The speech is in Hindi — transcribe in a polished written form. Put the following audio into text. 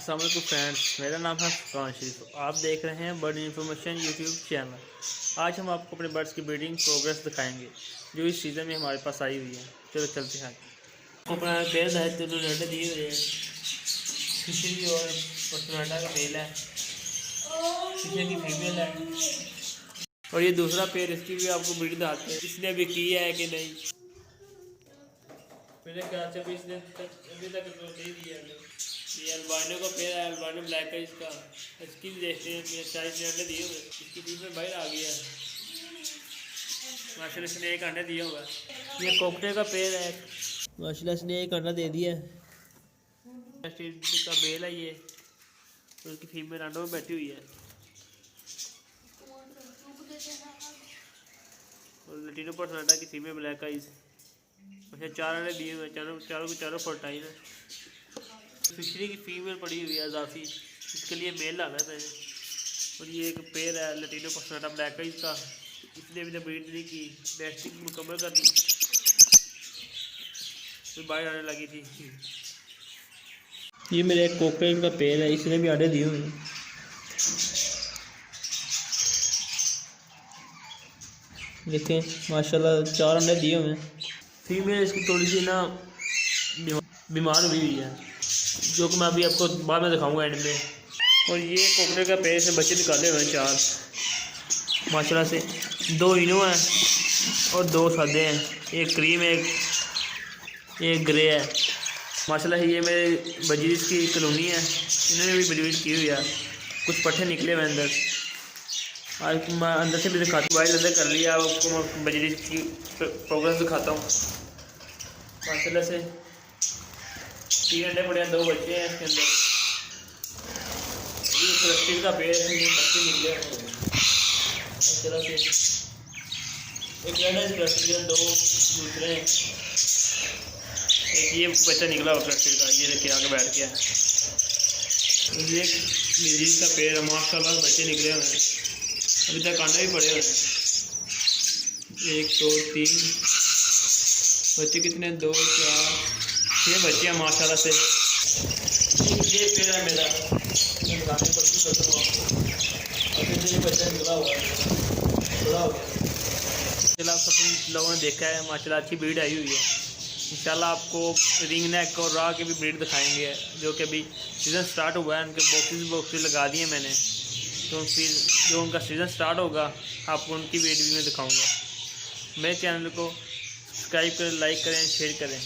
अस्सलाम वालेकुम फ्रेंड्स, मेरा नाम है फुरकान शरीफ। आप देख रहे हैं बर्ड इन्फॉर्मेशन यूट्यूब चैनल। आज हम आपको अपने बर्ड्स की ब्रीडिंग प्रोग्रेस दिखाएंगे जो इस सीज़न में हमारे पास आई हुई है। चलो चलते हैं। अपना पेड़ है तो अंडे दिए हुए हैं। फिशरी और पटनाडा का मेल है, फिशरी की फीमेल है, और ये दूसरा पेड़, इसकी भी आपको ब्रीडिंग दिखाते हैं इसने अभी की है कि नहीं। मेरे ख्याल से इसने अभी तक तो नहीं दिया है। ये अल्बानो का पेड़ है, अल्बानो ब्लैक है इसका। इसकी भी देखते हैं, मेरे 40 अंडे दिए हुए, इसकी बीच में बाहर आ गया है माशाल्लाह। इसने एक अंडा दिया हुआ है। ये कोकटे का पेड़ है माशाल्लाह, इसने एक अंडा दे दिया है। का बेल है ये, तो उसकी फीमेल अंडों में बैठी हुई है। और लटीनो पर्सनाटा की फीमेल ब्लैक आइज। अच्छा 4 अंडे दिए हुए, चारों के चारों फर्टाइल है। फिशरी की फीमेल पड़ी हुई है अजाफी, इसके लिए मेल डाला है मैंने। और ये एक पेड़ है लटीनो पर्सनाटा ब्लैक आइज का, इसने अभी तक ब्रीड नहीं की, नेस्टिंग मुकम्मल कर दी, तो बाहर आने लगी थी। ये मेरे एक कोकरेल का पेड़ है, इसने भी अंडे दिए हुए हैं। देखें माशाल्लाह 4 अंडे दिए हुए हैं। फीमेल इसकी थोड़ी सी ना बीमार हुई हुई है, जो कि मैं अभी आपको बाद में दिखाऊंगा एंड में। और ये कोकरेल का पेड़ से बच्चे निकाले हुए हैं 4 माशाल्लाह से। 2 इनो हैं और 2 सादे हैं, एक क्रीम है, एक ग्रे है माशाल्लाह। ये मेरे बजीज की कॉलोनी है, इन्होंने भी ब्रीड की हुई है। कुछ पट्ठे निकले हुए अंदर, आज मैं अंदर से भी दिखाता हूँ। वाइल्ड अंदर कर लिया, आपको मैं बजीज की प्रोग्रेस दिखाता हूँ माशाल्लाह से। 3 अंडे पड़े हैं, 2 बच्चे हैं इसके अंदर। ये क्लस्टर का पेड़ है, बच्चे निकले हैं माशाल्लाह से। एक क्लस्टर, 2 दूसरे हैं, एक ये बच्चा निकला हुआ क्लस्टर का, ये लेके आके बैठ गया है। ये मिर्जीज का पेड़ है माशाल्लाह, बच्चे निकले हुए हैं, अभी तक अंडे भी पड़े हुए हैं। 1 2 3 बच्चे कितने, 2 4 6 बच्चे हैं माशाल्लाह से। ये पेड़ है मेरा, मैं दिखाने की कोशिश करता हूँ आपको। अभी ये बच्चा निकला हुआ है, बड़ा हो गया। माशाल्लाह सब लोगों ने देखा है माशाल्लाह, अच्छी ब्रीड आई हुई है। इंशाल्लाह आपको रिंग नेक और रॉ के भी ब्रीड दिखाएंगे, जो कि अभी सीज़न स्टार्ट हुआ है। उनके बॉक्सेस लगा दिए मैंने, तो फिर जो उनका सीज़न स्टार्ट होगा आपको उनकी ब्रीड भी मैं दिखाऊंगा। मेरे चैनल को सब्सक्राइब करें, लाइक करें, शेयर करें।